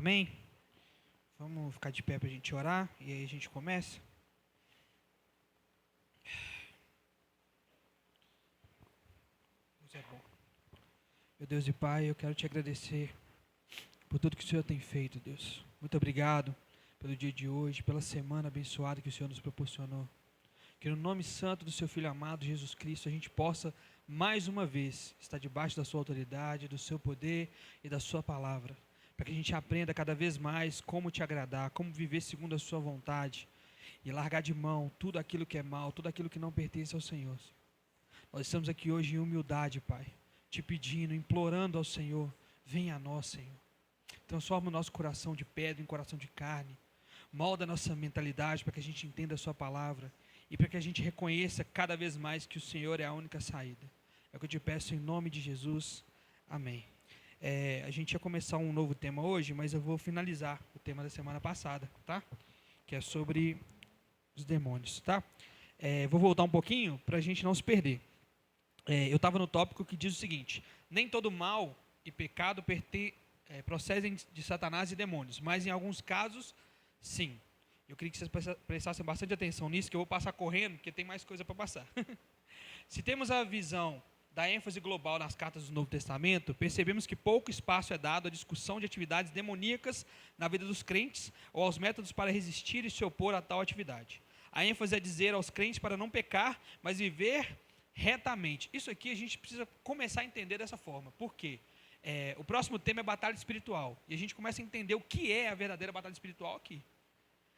Amém? Vamos ficar de pé para a gente orar e aí a gente começa. Deus é bom. Meu Deus e Pai, eu quero te agradecer por tudo que o Senhor tem feito, Deus. Muito obrigado pelo dia de hoje, pela semana abençoada que o Senhor nos proporcionou. Que no nome santo do seu Filho amado, Jesus Cristo, a gente possa, mais uma vez, estar debaixo da sua autoridade, do seu poder e da sua palavra. Para que a gente aprenda cada vez mais como te agradar, como viver segundo a sua vontade e largar de mão tudo aquilo que é mal, tudo aquilo que não pertence ao Senhor. Nós estamos aqui hoje em humildade, Pai, te pedindo, implorando ao Senhor, venha a nós, Senhor. Transforma o nosso coração de pedra em coração de carne. Molda a nossa mentalidade para que a gente entenda a sua palavra e para que a gente reconheça cada vez mais que o Senhor é a única saída. É o que eu te peço em nome de Jesus. Amém. A gente ia começar um novo tema hoje, mas eu vou finalizar o tema da semana passada, tá? Que é sobre os demônios, tá? Vou voltar um pouquinho para a gente não se perder. Eu estava no tópico que diz o seguinte: nem todo mal e pecado procedem de Satanás e demônios, mas em alguns casos, sim. Eu queria que vocês prestassem bastante atenção nisso, que eu vou passar correndo, porque tem mais coisa para passar. Se temos a visão da ênfase global nas cartas do Novo Testamento, percebemos que pouco espaço é dado à discussão de atividades demoníacas na vida dos crentes ou aos métodos para resistir e se opor a tal atividade. A ênfase é dizer aos crentes para não pecar, mas viver retamente. Isso aqui a gente precisa começar a entender dessa forma. Por quê? O próximo tema é batalha espiritual. E a gente começa a entender o que é a verdadeira batalha espiritual aqui.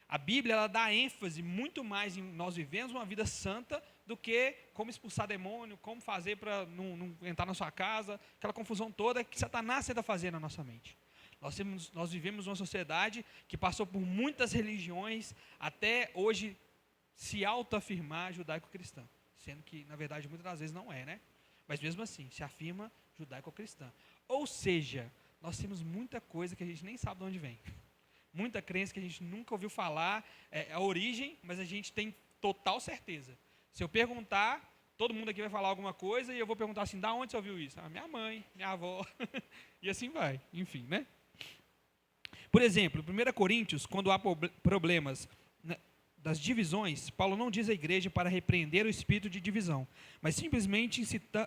A Bíblia ela dá ênfase muito mais em nós vivemos uma vida santa do que como expulsar demônio, como fazer para não entrar na sua casa, aquela confusão toda que Satanás tenta fazer na nossa mente. Nós vivemos uma sociedade que passou por muitas religiões até hoje se autoafirmar judaico-cristã, sendo que, na verdade, muitas das vezes não é, né? Mas mesmo assim, se afirma judaico-cristã. Ou seja, nós temos muita coisa que a gente nem sabe de onde vem. Muita crença que a gente nunca ouviu falar, a origem, mas a gente tem total certeza. Se eu perguntar, todo mundo aqui vai falar alguma coisa e eu vou perguntar assim, da onde você ouviu isso? Minha mãe, minha avó, e assim vai, enfim, né? Por exemplo, em 1 Coríntios, quando há problemas das divisões, Paulo não diz à igreja para repreender o espírito de divisão, mas simplesmente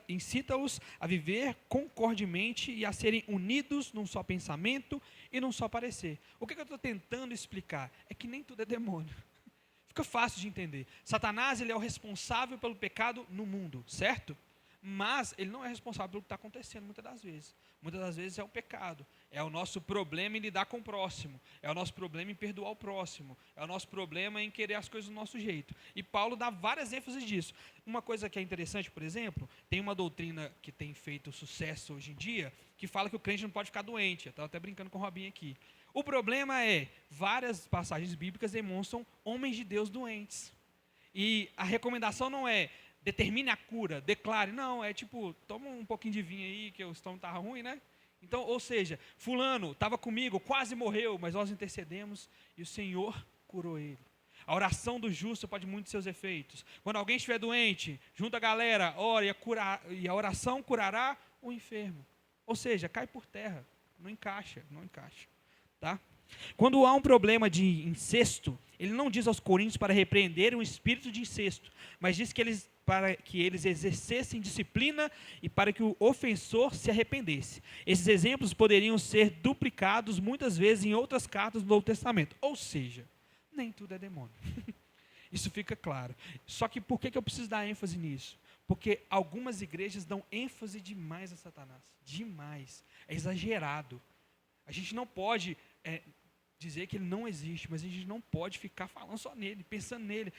incita-os a viver concordemente e a serem unidos num só pensamento e num só parecer. O que eu estou tentando explicar é que nem tudo é demônio. Fica fácil de entender. Satanás ele é o responsável pelo pecado no mundo, certo? Mas ele não é responsável pelo que está acontecendo muitas das vezes. Muitas das vezes é o pecado, é o nosso problema em lidar com o próximo, é o nosso problema em perdoar o próximo, é o nosso problema em querer as coisas do nosso jeito. E Paulo dá várias ênfases disso. Uma coisa que é interessante, por exemplo, tem uma doutrina que tem feito sucesso hoje em dia, que fala que o crente não pode ficar doente. Eu estava até brincando com o Robinho aqui. O problema é, várias passagens bíblicas demonstram homens de Deus doentes. E a recomendação não é determine a cura, declare. Não, é tipo, toma um pouquinho de vinho aí, que o estômago estava ruim, né? Então, ou seja, fulano estava comigo, quase morreu, mas nós intercedemos e o Senhor curou ele. A oração do justo pode muito seus efeitos. Quando alguém estiver doente, junta a galera, ora e a oração curará o enfermo. Ou seja, cai por terra, não encaixa. Tá? Quando há um problema de incesto, ele não diz aos coríntios para repreenderem o espírito de incesto, mas diz para que eles exercessem disciplina e para que o ofensor se arrependesse. Esses exemplos poderiam ser duplicados muitas vezes em outras cartas do Novo Testamento. Ou seja, nem tudo é demônio. Isso fica claro. Só que por que eu preciso dar ênfase nisso? Porque algumas igrejas dão ênfase demais a Satanás. Demais. É exagerado. A gente não pode dizer que ele não existe, mas a gente não pode ficar falando só nele, pensando nele.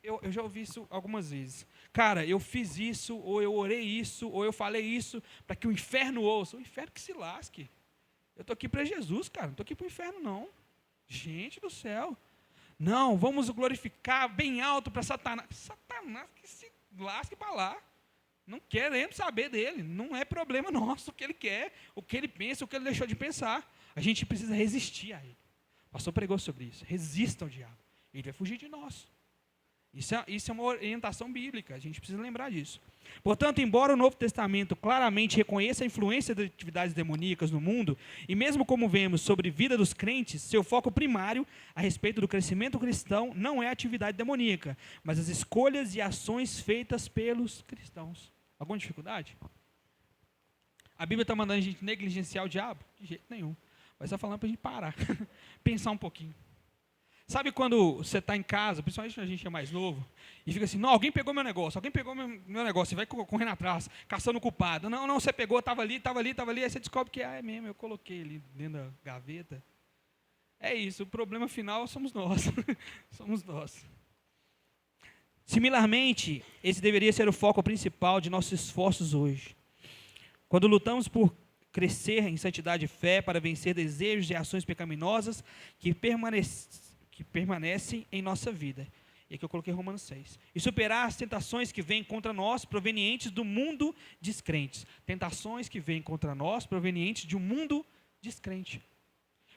Eu já ouvi isso algumas vezes. Cara, eu fiz isso, ou eu orei isso, ou eu falei isso, para que o inferno ouça. O inferno que se lasque. Eu estou aqui para Jesus, cara, não estou aqui para o inferno, não. Gente do céu. Não, vamos glorificar bem alto para Satanás. Satanás que se lasque para lá. Não queremos saber dele. Não é problema nosso o que ele quer, o que ele pensa, o que ele deixou de pensar. A gente precisa resistir a ele. O pastor pregou sobre isso. Resista ao diabo. Ele vai fugir de nós. Isso é uma orientação bíblica, a gente precisa lembrar disso. Portanto, embora o Novo Testamento claramente reconheça a influência das atividades demoníacas no mundo, e mesmo como vemos sobre a vida dos crentes, seu foco primário a respeito do crescimento cristão não é a atividade demoníaca, mas as escolhas e ações feitas pelos cristãos. Alguma dificuldade? A Bíblia está mandando a gente negligenciar o diabo? De jeito nenhum. Mas está falando para a gente parar, pensar um pouquinho. Sabe quando você está em casa, principalmente quando a gente é mais novo, e fica assim, não, alguém pegou meu negócio, você vai correndo atrás, caçando o culpado. Não, você pegou, estava ali, aí você descobre que é mesmo, eu coloquei ali dentro da gaveta. É isso, o problema final somos nós. Somos nós. Similarmente, esse deveria ser o foco principal de nossos esforços hoje. Quando lutamos por crescer em santidade e fé para vencer desejos e ações pecaminosas que permanecem em nossa vida. E aqui eu coloquei Romanos 6. E superar as tentações que vêm contra nós, provenientes do mundo descrentes. Tentações que vêm contra nós, provenientes de um mundo descrente.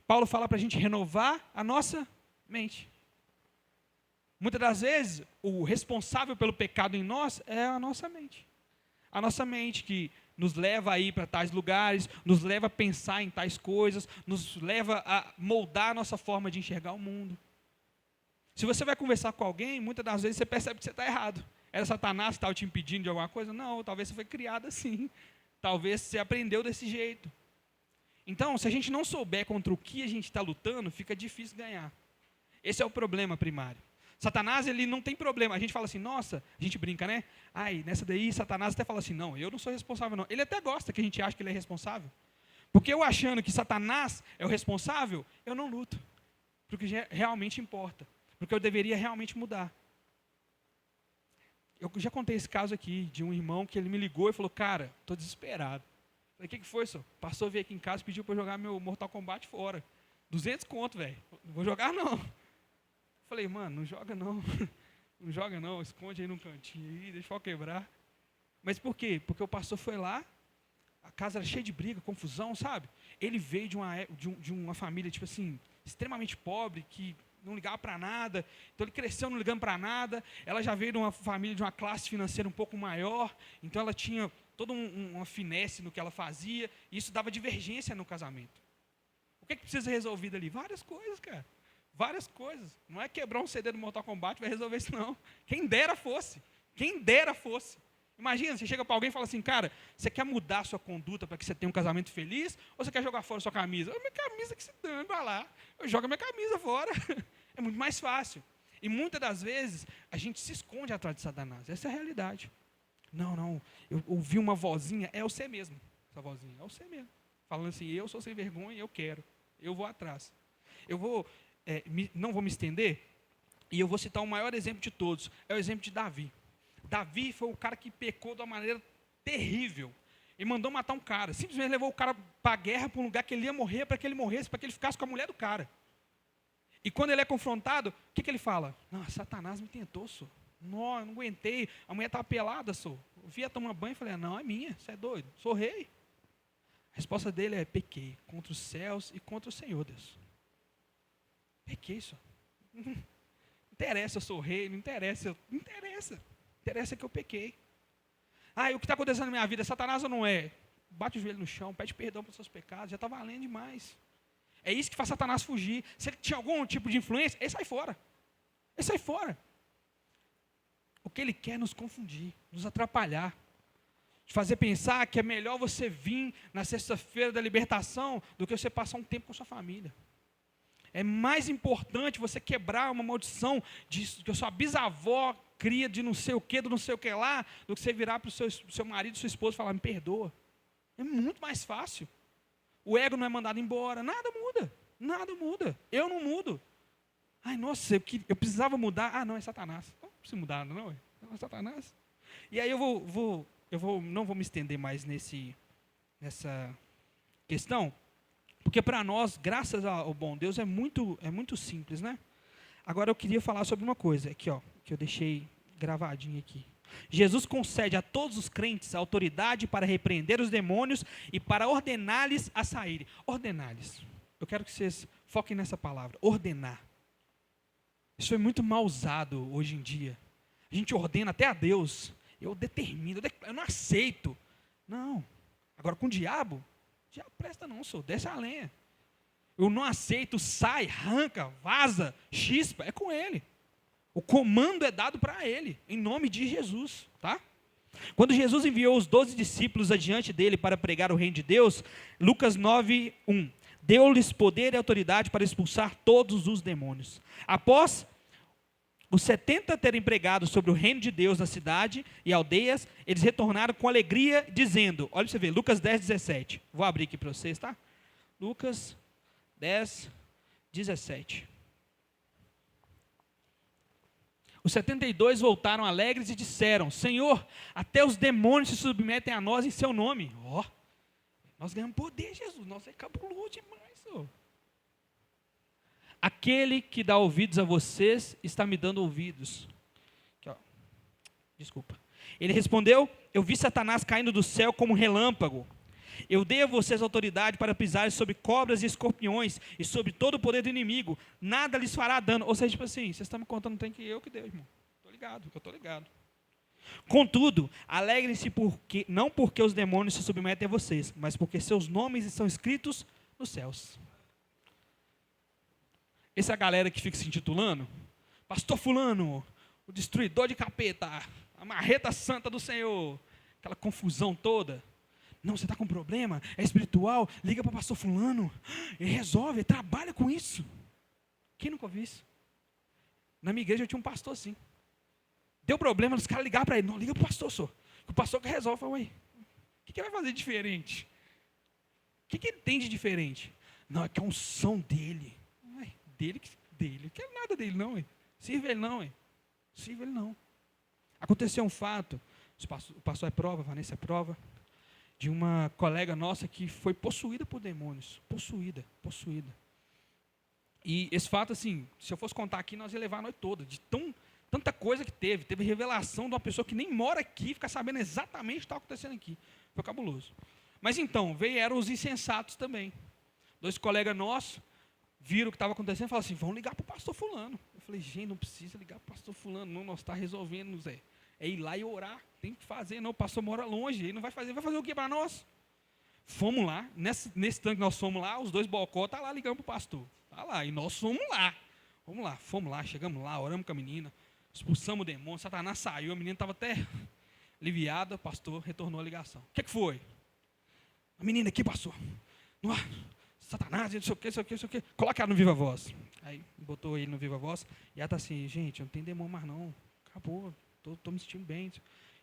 Paulo fala para a gente renovar a nossa mente. Muitas das vezes, o responsável pelo pecado em nós é a nossa mente. A nossa mente que nos leva a ir para tais lugares, nos leva a pensar em tais coisas, nos leva a moldar a nossa forma de enxergar o mundo. Se você vai conversar com alguém, muitas das vezes você percebe que você está errado. Era Satanás que estava te impedindo de alguma coisa? Não, talvez você foi criado assim. Talvez você aprendeu desse jeito. Então, se a gente não souber contra o que a gente está lutando, fica difícil ganhar. Esse é o problema primário. Satanás, ele não tem problema. A gente fala assim, nossa, a gente brinca, né? Ai, nessa daí, Satanás até fala assim, não, eu não sou responsável, não. Ele até gosta que a gente ache que ele é responsável. Porque eu achando que Satanás é o responsável, eu não luto. Porque realmente importa. Porque eu deveria realmente mudar. Eu já contei esse caso aqui, de um irmão que ele me ligou e falou, cara, estou desesperado. Falei, o que foi, senhor? Passou a vir aqui em casa e pediu para eu jogar meu Mortal Kombat fora. 200 conto, velho. Não vou jogar, não. Falei, mano, não joga não. Não joga não, esconde aí num cantinho aí, deixa eu quebrar. Mas por quê? Porque o pastor foi lá, a casa era cheia de briga, confusão, sabe? Ele veio de uma família, tipo assim, extremamente pobre, que não ligava para nada. Então ele cresceu não ligando para nada. Ela já veio de uma família de uma classe financeira um pouco maior. Então ela tinha toda uma finesse no que ela fazia. E isso dava divergência no casamento. O que precisa ser resolvido ali? Várias coisas, cara. Várias coisas. Não é quebrar um CD do Mortal Kombat vai resolver isso, não. Quem dera fosse. Quem dera fosse. Imagina, você chega para alguém e fala assim, cara, você quer mudar a sua conduta para que você tenha um casamento feliz? Ou você quer jogar fora a sua camisa? Minha camisa que se dane, vai lá. Eu jogo a minha camisa fora. É muito mais fácil. E muitas das vezes, a gente se esconde atrás de Satanás. Essa é a realidade. Não, eu ouvi uma vozinha, é você mesmo. Essa vozinha, é você mesmo. Falando assim, eu sou sem vergonha, eu quero. Eu vou atrás. Não vou me estender, e eu vou citar o maior exemplo de todos, é o exemplo de Davi. Davi foi o cara que pecou de uma maneira terrível, e mandou matar um cara, simplesmente levou o cara para a guerra, para um lugar que ele ia morrer, para que ele morresse, para que ele ficasse com a mulher do cara. E quando ele é confrontado, o que ele fala? Não, Satanás me tentou, senhor. Não, eu não aguentei, a mulher estava pelada, senhor. Eu via tomar banho e falei, não, é minha, você é doido, sou rei. A resposta dele é, pequei contra os céus e contra o Senhor, Deus. Pequei isso. Não interessa, eu sou rei, não interessa. Interessa que eu pequei. E o que está acontecendo na minha vida, Satanás ou não é? Bate o joelho no chão, pede perdão pelos seus pecados, já está valendo demais. É isso que faz Satanás fugir. Se ele tinha algum tipo de influência, ele sai fora. Ele sai fora. O que ele quer é nos confundir, nos atrapalhar. Te fazer pensar que é melhor você vir na sexta-feira da libertação do que você passar um tempo com a sua família. É mais importante você quebrar uma maldição que a sua bisavó cria de não sei o que, do não sei o que lá, do que você virar para o seu marido, sua esposa e falar, me perdoa. É muito mais fácil. O ego não é mandado embora, nada muda. Eu não mudo. Ai, nossa, eu precisava mudar. Não, é Satanás. Não precisa mudar, não é Satanás. E aí eu não vou me estender mais nessa questão, porque para nós, graças ao bom Deus, é muito simples, né? Agora eu queria falar sobre uma coisa, aqui, que eu deixei gravadinho aqui. Jesus concede a todos os crentes a autoridade para repreender os demônios e para ordenar-lhes a saírem. Ordenar-lhes. Eu quero que vocês foquem nessa palavra, ordenar. Isso é muito mal usado hoje em dia. A gente ordena até a Deus. Eu determino, eu não aceito. Não. Agora com o diabo presta não, senhor, desce a lenha. Eu não aceito, sai, arranca, vaza, chispa, é com ele. O comando é dado para ele, em nome de Jesus, tá? Quando Jesus enviou os 12 discípulos adiante dele para pregar o reino de Deus, Lucas 9:1, deu-lhes poder e autoridade para expulsar todos os demônios. Após os 70 terem pregado sobre o reino de Deus na cidade e aldeias, eles retornaram com alegria, dizendo, olha para você ver, Lucas 10:17. Vou abrir aqui para vocês, tá? Lucas 10:17. Os 72 voltaram alegres e disseram, Senhor, até os demônios se submetem a nós em seu nome. Ó, nós ganhamos poder, Jesus, nós é cabuloso demais, senhor. Aquele que dá ouvidos a vocês está me dando ouvidos. Aqui, ó. Desculpa. Ele respondeu, eu vi Satanás caindo do céu como um relâmpago. Eu dei a vocês autoridade para pisarem sobre cobras e escorpiões e sobre todo o poder do inimigo. Nada lhes fará dano. Ou seja, tipo assim, vocês estão me contando, tem que eu que deu, irmão. Estou ligado, eu estou ligado. Contudo, alegrem-se não porque os demônios se submetem a vocês, mas porque seus nomes estão escritos nos céus. Essa é a galera que fica se intitulando, Pastor Fulano, o destruidor de capeta, a marreta santa do Senhor, aquela confusão toda. Não, você está com problema, é espiritual, liga para o pastor Fulano, ele resolve, ele trabalha com isso. Quem nunca ouviu isso? Na minha igreja eu tinha um pastor assim. Deu problema, os caras ligaram para ele, não, liga para o pastor, senhor. O pastor que resolve, fala, ué, o que ele vai fazer diferente? O que ele tem de diferente? Não, é que é a unção dele. Dele, não quero nada dele não, ué. Sirva ele não, ué. Sirva ele não. Aconteceu um fato, o pastor é prova, a Vanessa é prova, de uma colega nossa que foi possuída por demônios, possuída. E esse fato, assim, se eu fosse contar aqui, nós ia levar a noite toda, de tanta coisa que teve revelação de uma pessoa que nem mora aqui, fica sabendo exatamente o que está acontecendo aqui, foi cabuloso. Mas então, vieram os insensatos também, 2 colegas nossos, viram o que estava acontecendo e falaram assim, vão ligar para o pastor fulano. Eu falei, gente, não precisa ligar para o pastor fulano, não, nós está resolvendo, Zé. É ir lá e orar, tem que fazer, não, o pastor mora longe, ele não vai fazer o que para nós? Fomos lá, nesse tanque que nós fomos lá, os 2 bocó estão lá ligando para o pastor. Está lá, e nós fomos lá, chegamos lá, oramos com a menina, expulsamos o demônio, Satanás saiu, a menina estava até aliviada, o pastor retornou a ligação. O que foi? A menina aqui, pastor, Satanás, não sei o que, coloca ela no Viva Voz. Aí botou ele no Viva Voz, e ela está assim, gente, eu não tenho demônio mais não, acabou, estou me sentindo bem.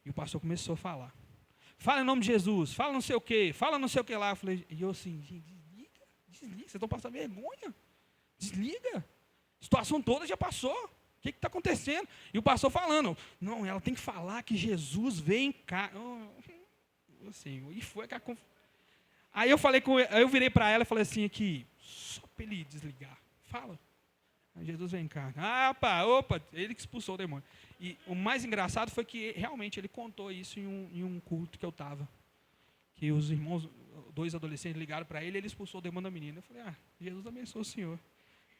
E o pastor começou a falar. Fala em nome de Jesus, fala não sei o que lá. Eu falei, e eu assim, gente, desliga, vocês estão passando vergonha. Desliga. A situação toda já passou. O que está acontecendo? E o pastor falando, não, ela tem que falar que Jesus veio em casa. Assim, e foi que a Aí eu virei para ela e falei assim, aqui, só para ele desligar. Fala. Aí Jesus vem cá. Opa, ele que expulsou o demônio. E o mais engraçado foi que realmente ele contou isso em um culto que eu estava. Que os irmãos, 2 adolescentes ligaram para ele e ele expulsou o demônio da menina. Eu falei, Jesus abençoe o Senhor.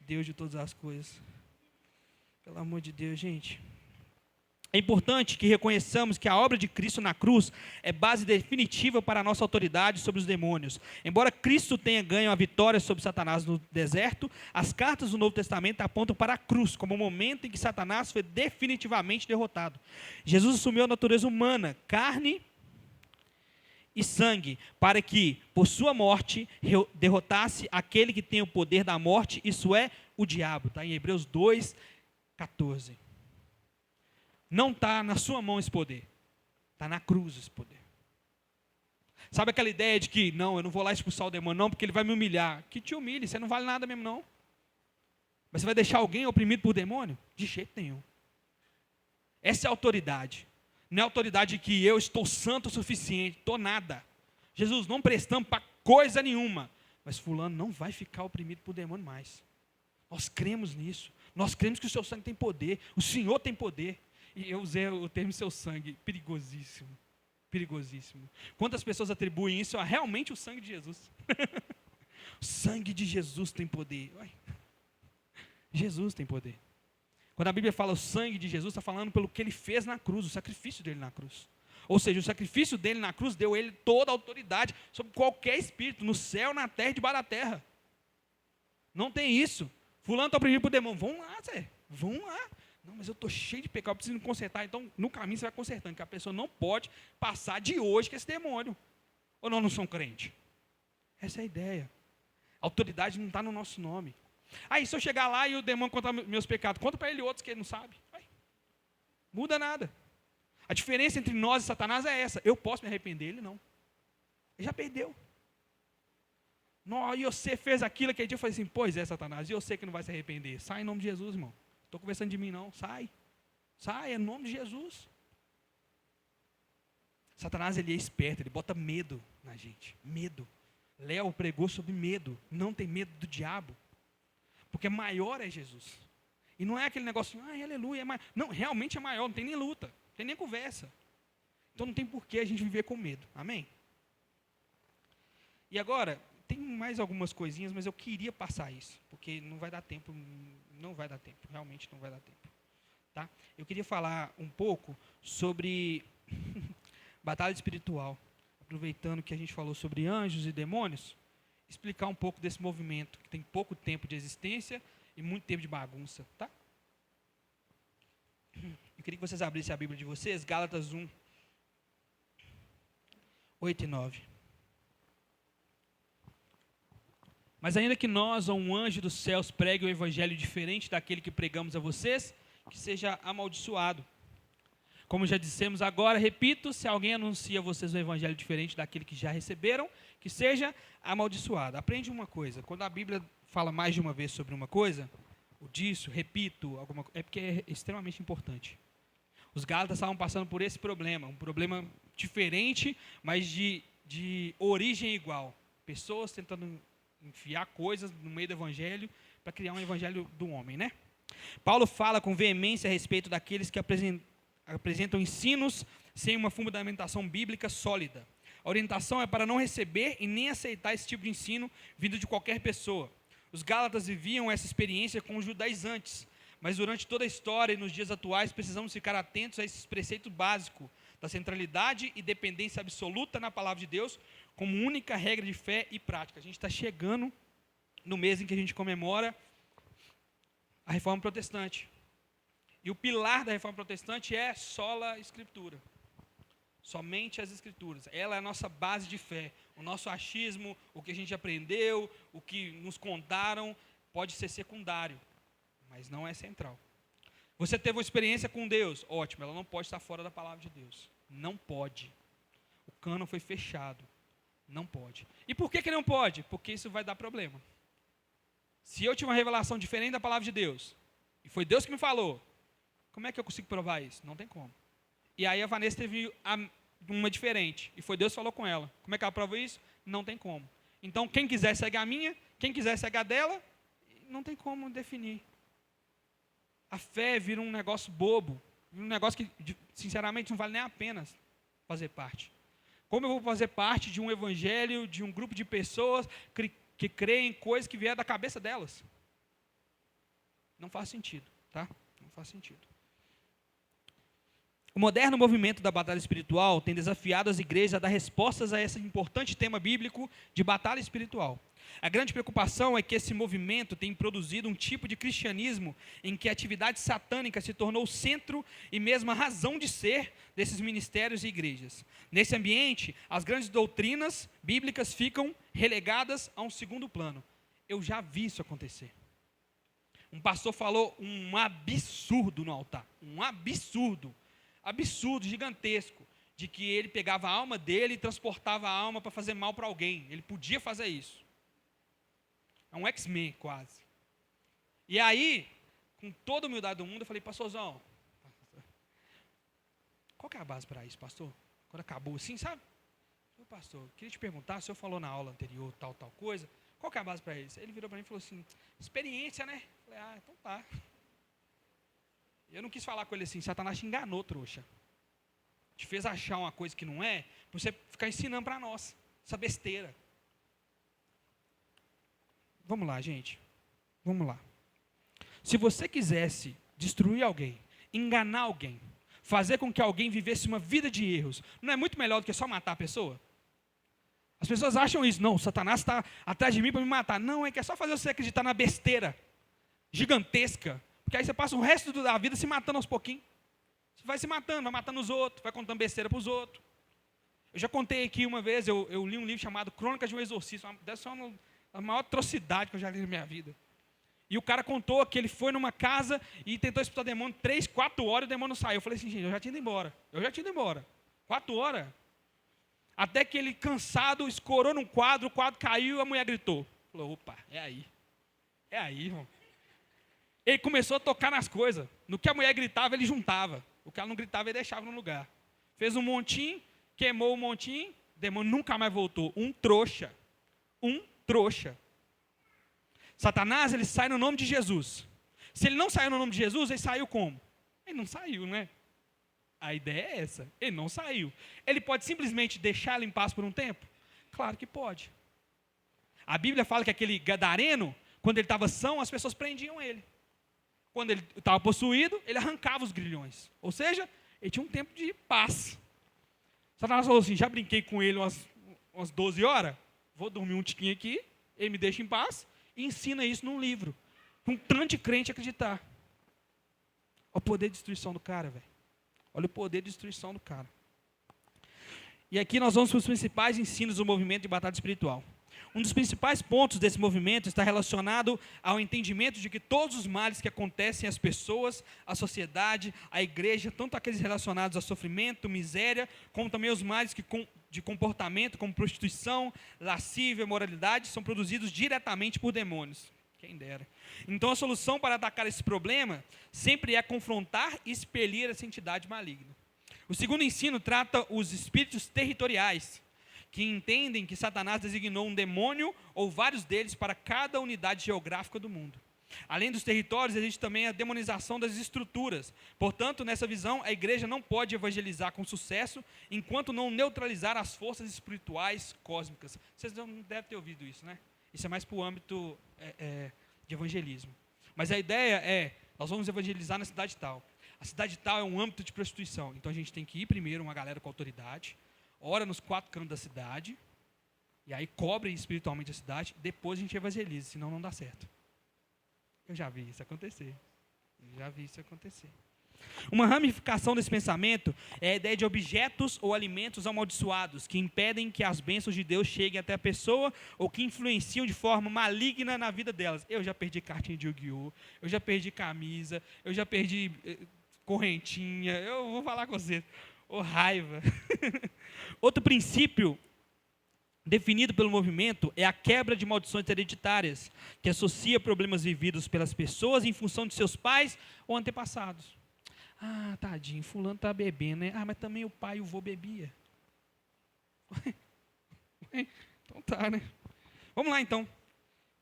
Deus de todas as coisas. Pelo amor de Deus, gente. É importante que reconheçamos que a obra de Cristo na cruz é base definitiva para a nossa autoridade sobre os demônios. Embora Cristo tenha ganho a vitória sobre Satanás no deserto, as cartas do Novo Testamento apontam para a cruz como o momento em que Satanás foi definitivamente derrotado. Jesus assumiu a natureza humana, carne e sangue, para que, por sua morte, derrotasse aquele que tem o poder da morte, isso é, o diabo. Está em Hebreus 2:14. Não está na sua mão esse poder. Está na cruz esse poder. Sabe aquela ideia de que, não, eu não vou lá expulsar o demônio, não, porque ele vai me humilhar. Que te humilhe, você não vale nada mesmo, não. Mas você vai deixar alguém oprimido por demônio? De jeito nenhum. Essa é a autoridade. Não é a autoridade de que eu estou santo o suficiente, estou nada. Jesus, não prestamos para coisa nenhuma. Mas fulano não vai ficar oprimido por demônio mais. Nós cremos nisso. Nós cremos que o seu sangue tem poder. O Senhor tem poder. E eu usei o termo seu sangue, perigosíssimo. Perigosíssimo. Quantas pessoas atribuem isso a realmente o sangue de Jesus? O sangue de Jesus tem poder. Jesus tem poder. Quando a Bíblia fala o sangue de Jesus, está falando pelo que ele fez na cruz, o sacrifício dele na cruz. Ou seja, o sacrifício dele na cruz deu a ele toda a autoridade sobre qualquer espírito, no céu, na terra e debaixo da terra. Não tem isso. Fulano está oprimido por demônio. Vão lá, Zé. Vão lá. Não, mas eu estou cheio de pecado, eu preciso me consertar. Então, no caminho você vai consertando, que a pessoa não pode passar de hoje com esse demônio. Ou nós não somos crentes? Essa é a ideia. A autoridade não está no nosso nome. Aí, se eu chegar lá e o demônio contar meus pecados, conta para ele outros que ele não sabe. Vai. Muda nada. A diferença entre nós e Satanás é essa. Eu posso me arrepender, ele não. Ele já perdeu. Não, e você fez aquilo, aquele dia eu falei assim, pois é, Satanás, e eu sei que não vai se arrepender. Sai em nome de Jesus, irmão. Não estou conversando de mim, não. Sai. Sai, é em nome de Jesus. Satanás, ele é esperto, ele bota medo na gente. Medo. Léo pregou sobre medo. Não tem medo do diabo. Porque maior é Jesus. E não é aquele negócio, aleluia, é maior. Não, realmente é maior, não tem nem luta, não tem nem conversa. Então não tem porquê a gente viver com medo. Amém? E agora, tem mais algumas coisinhas, mas eu queria passar isso, porque não vai dar tempo, realmente não vai dar tempo. Tá? Eu queria falar um pouco sobre batalha espiritual, aproveitando que a gente falou sobre anjos e demônios, explicar um pouco desse movimento, que tem pouco tempo de existência e muito tempo de bagunça. Tá? Eu queria que vocês abrissem a Bíblia de vocês, Gálatas 1, 8 e 9. Mas ainda que nós ou um anjo dos céus pregue um evangelho diferente daquele que pregamos a vocês, que seja amaldiçoado. Como já dissemos agora, repito, se alguém anuncia a vocês um evangelho diferente daquele que já receberam, que seja amaldiçoado. Aprende uma coisa, quando a Bíblia fala mais de uma vez sobre uma coisa, o disso, repito, é porque é extremamente importante. Os Gálatas estavam passando por esse problema, um problema diferente, mas de origem igual. Pessoas tentando enfiar coisas no meio do evangelho para criar um evangelho do homem, né? Paulo fala com veemência a respeito daqueles que apresentam ensinos sem uma fundamentação bíblica sólida. A orientação é para não receber e nem aceitar esse tipo de ensino vindo de qualquer pessoa. Os Gálatas viviam essa experiência com os judaizantes, mas durante toda a história e nos dias atuais precisamos ficar atentos a esses preceitos básicos da centralidade e dependência absoluta na palavra de Deus como única regra de fé e prática. A gente está chegando no mês em que a gente comemora a Reforma Protestante. E o pilar da Reforma Protestante é sola Escritura. Somente as Escrituras. Ela é a nossa base de fé. O nosso achismo, o que a gente aprendeu, o que nos contaram, pode ser secundário, mas não é central. Você teve uma experiência com Deus, ótimo, ela não pode estar fora da palavra de Deus. Não pode. O cânon foi fechado. Não pode. E por que não pode? Porque isso vai dar problema. Se eu tive uma revelação diferente da palavra de Deus, e foi Deus que me falou, como é que eu consigo provar isso? Não tem como. E aí a Vanessa teve uma diferente, e foi Deus que falou com ela. Como é que ela prova isso? Não tem como. Então, quem quiser segue a minha, quem quiser segue a dela, não tem como definir. A fé vira um negócio bobo, um negócio que, sinceramente, não vale nem a pena fazer parte. Como eu vou fazer parte de um evangelho, de um grupo de pessoas que creem em coisas que vieram da cabeça delas? Não faz sentido, tá? Não faz sentido. O moderno movimento da batalha espiritual tem desafiado as igrejas a dar respostas a esse importante tema bíblico de batalha espiritual. A grande preocupação é que esse movimento tem produzido um tipo de cristianismo em que a atividade satânica se tornou o centro e mesmo a razão de ser desses ministérios e igrejas. Nesse ambiente, as grandes doutrinas bíblicas ficam relegadas a um segundo plano. Eu já vi isso acontecer. Um pastor falou um absurdo no altar, um absurdo, gigantesco, de que ele pegava a alma dele e transportava a alma para fazer mal para alguém. Ele podia fazer isso. É um X-Men quase. E aí, com toda a humildade do mundo, eu falei, pastorzão, qual que é a base para isso, pastor? Quando acabou assim, sabe? Eu, pastor, queria te perguntar, o senhor falou na aula anterior tal coisa, qual que é a base para isso? Ele virou para mim e falou assim, experiência, né? Eu falei, então tá. Eu não quis falar com ele assim, Satanás te enganou, trouxa. Te fez achar uma coisa que não é, para você ficar ensinando para nós, essa besteira. Vamos lá, gente. Vamos lá. Se você quisesse destruir alguém, enganar alguém, fazer com que alguém vivesse uma vida de erros, não é muito melhor do que só matar a pessoa? As pessoas acham isso, não, Satanás está atrás de mim para me matar. Não, é que é só fazer você acreditar na besteira gigantesca, porque aí você passa o resto da vida se matando aos pouquinhos. Você vai se matando, vai matando os outros, vai contando besteira para os outros. Eu já contei aqui uma vez, eu li um livro chamado Crônicas de um Exorcista, deve ser a maior atrocidade que eu já li na minha vida. E o cara contou que ele foi numa casa e tentou expulsar o demônio 3, 4 horas e o demônio não saiu. Eu falei assim, gente, eu já tinha ido embora. 4 horas. Até que ele, cansado, escorou num quadro, o quadro caiu e a mulher gritou. Falou, opa, é aí, irmão. Ele começou a tocar nas coisas. No que a mulher gritava, ele juntava. O que ela não gritava, ele deixava no lugar. Fez um montinho, queimou o montinho, o demônio nunca mais voltou. Um trouxa. Satanás, ele sai no nome de Jesus. Se ele não saiu no nome de Jesus, ele saiu como? Ele não saiu, né? A ideia é essa. Ele não saiu. Ele pode simplesmente deixá-lo em paz por um tempo? Claro que pode. A Bíblia fala que aquele gadareno, quando ele estava são, as pessoas prendiam ele. Quando ele estava possuído, ele arrancava os grilhões. Ou seja, ele tinha um tempo de paz. Satanás falou assim, já brinquei com ele umas 12 horas, vou dormir um tiquinho aqui, ele me deixa em paz, e ensina isso num livro. Com tanto de crente acreditar. Olha o poder de destruição do cara, velho. Olha o poder de destruição do cara. E aqui nós vamos para os principais ensinos do movimento de batalha espiritual. Um dos principais pontos desse movimento está relacionado ao entendimento de que todos os males que acontecem às pessoas, à sociedade, à igreja, tanto aqueles relacionados a sofrimento, miséria, como também os males de comportamento, como prostituição, lascívia, moralidade, são produzidos diretamente por demônios. Quem dera. Então a solução para atacar esse problema sempre é confrontar e expelir essa entidade maligna. O segundo ensino trata os espíritos territoriais, que entendem que Satanás designou um demônio ou vários deles para cada unidade geográfica do mundo. Além dos territórios, existe também a demonização das estruturas. Portanto, nessa visão, a igreja não pode evangelizar com sucesso enquanto não neutralizar as forças espirituais cósmicas. Vocês não devem ter ouvido isso, né? Isso é mais para o âmbito de evangelismo. Mas a ideia é, nós vamos evangelizar na cidade tal. A cidade tal é um âmbito de prostituição. Então a gente tem que ir primeiro, uma galera com autoridade, ora nos 4 cantos da cidade, e aí cobre espiritualmente a cidade, depois a gente evangeliza, senão não dá certo. Eu já vi isso acontecer. Uma ramificação desse pensamento é a ideia de objetos ou alimentos amaldiçoados que impedem que as bênçãos de Deus cheguem até a pessoa ou que influenciam de forma maligna na vida delas. Eu já perdi cartinha de Yu-Gi-Oh!, eu já perdi camisa, eu já perdi correntinha, eu vou falar com você. Raiva. Outro princípio definido pelo movimento é a quebra de maldições hereditárias, que associa problemas vividos pelas pessoas em função de seus pais ou antepassados. Ah, tadinho, fulano está bebendo, né? Ah, mas também o pai e o vô bebia. Então tá, né? Vamos lá, então.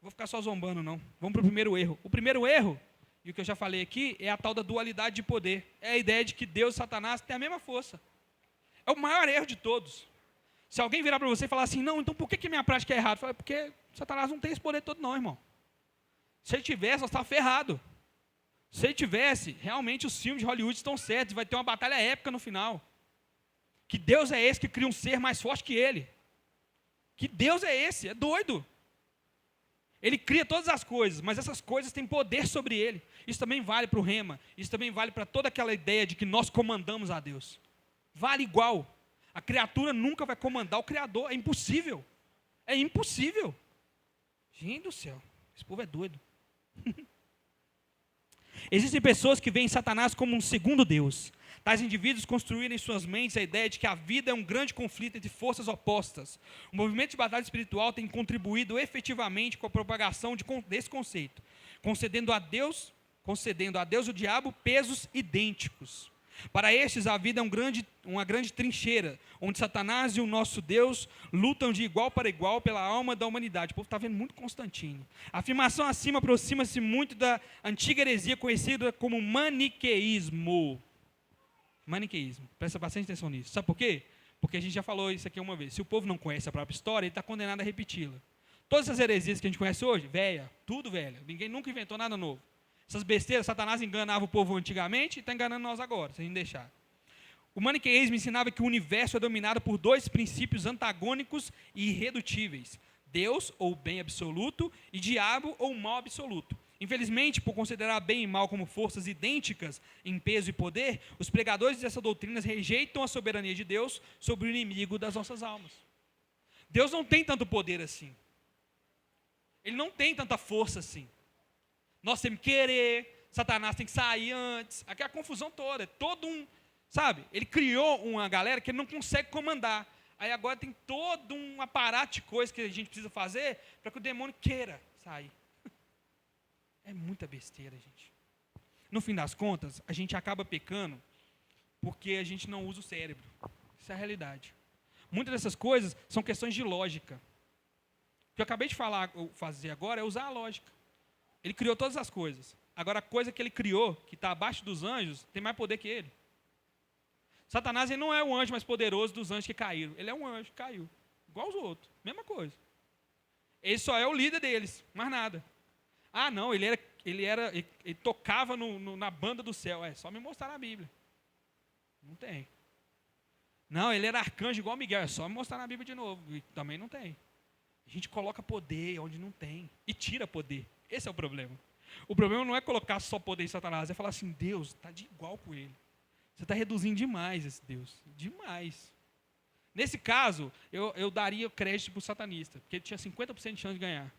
Vou ficar só zombando, não. Vamos para o primeiro erro. O primeiro erro, e o que eu já falei aqui, é a tal da dualidade de poder. É a ideia de que Deus e Satanás têm a mesma força. É o maior erro de todos. Se alguém virar para você e falar assim, não, então por que minha prática é errada? Fala, porque Satanás não tem esse poder todo não, irmão. Se ele tivesse, nós estávamos ferrados. Se ele tivesse, realmente os filmes de Hollywood estão certos, vai ter uma batalha épica no final. Que Deus é esse que cria um ser mais forte que ele? Que Deus é esse? É doido. Ele cria todas as coisas, mas essas coisas têm poder sobre ele. Isso também vale para o rema, isso também vale para toda aquela ideia de que nós comandamos a Deus. Vale igual. A criatura nunca vai comandar o Criador, é impossível. É impossível. Gente do céu, esse povo é doido. Existem pessoas que veem Satanás como um segundo Deus. Tais indivíduos construíram em suas mentes a ideia de que a vida é um grande conflito entre forças opostas. O movimento de batalha espiritual tem contribuído efetivamente com a propagação desse conceito, concedendo a Deus e o diabo pesos idênticos. Para estes, a vida é uma grande trincheira, onde Satanás e o nosso Deus lutam de igual para igual pela alma da humanidade. O povo está vendo muito Constantino. A afirmação acima aproxima-se muito da antiga heresia conhecida como maniqueísmo. Maniqueísmo. Presta bastante atenção nisso. Sabe por quê? Porque a gente já falou isso aqui uma vez. Se o povo não conhece a própria história, ele está condenado a repeti-la. Todas essas heresias que a gente conhece hoje, tudo velha. Ninguém nunca inventou nada novo. Essas besteiras, Satanás enganava o povo antigamente e está enganando nós agora, se a gente deixar. O maniqueísmo ensinava que o universo é dominado por dois princípios antagônicos e irredutíveis: Deus, ou bem absoluto, e diabo, ou mal absoluto. Infelizmente, por considerar bem e mal como forças idênticas em peso e poder, os pregadores dessa doutrina rejeitam a soberania de Deus sobre o inimigo das nossas almas. Deus não tem tanto poder assim. Ele não tem tanta força assim. Nós temos que querer, Satanás tem que sair antes. Aqui é a confusão toda, é todo um, sabe? Ele criou uma galera que ele não consegue comandar. Aí agora tem todo um aparato de coisas que a gente precisa fazer para que o demônio queira sair. É muita besteira, gente. No fim das contas, a gente acaba pecando porque a gente não usa o cérebro. Isso é a realidade. Muitas dessas coisas são questões de lógica. O que eu acabei de fazer agora é usar a lógica. Ele criou todas as coisas. Agora, a coisa que ele criou, que está abaixo dos anjos, tem mais poder que ele. Satanás ele não é o anjo mais poderoso dos anjos que caíram. Ele é um anjo que caiu. Igual os outros. Mesma coisa. Ele só é o líder deles. Mais nada. Ah, não, ele tocava na banda do céu. É só me mostrar na Bíblia. Não tem. Não, ele era arcanjo igual Miguel. É só me mostrar na Bíblia de novo. E também não tem. A gente coloca poder onde não tem. E tira poder. Esse é o problema. O problema não é colocar só poder em Satanás. É falar assim, Deus está de igual com ele. Você está reduzindo demais esse Deus. Demais. Nesse caso, eu daria crédito para o satanista. Porque ele tinha 50% de chance de ganhar.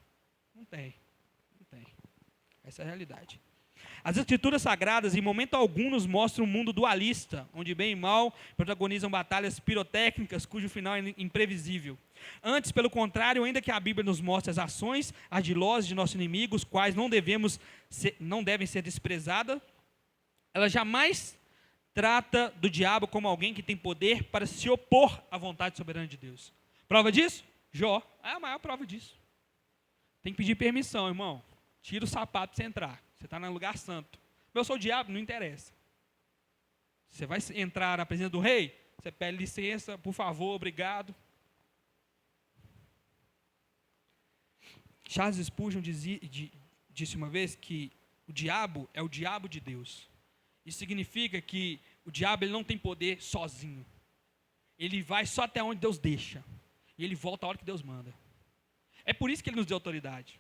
Não tem. Tem. Essa é a realidade. As escrituras sagradas em momento algum nos mostram um mundo dualista, onde bem e mal protagonizam batalhas pirotécnicas cujo final é imprevisível. Antes, pelo contrário, ainda que a Bíblia nos mostre as ações ardilosas de nossos inimigos, quais não devem ser desprezadas, ela jamais trata do diabo como alguém que tem poder para se opor à vontade soberana de Deus. Prova disso? Jó é a maior prova disso. Tem que pedir permissão, irmão. Tira o sapato para você entrar. Você está no lugar santo. Eu sou o diabo, não interessa. Você vai entrar na presença do rei, você pede licença, por favor, obrigado. Charles Spurgeon disse uma vez que o diabo é o diabo de Deus. Isso significa que o diabo ele não tem poder sozinho. Ele vai só até onde Deus deixa. E ele volta a hora que Deus manda. É por isso que ele nos deu autoridade.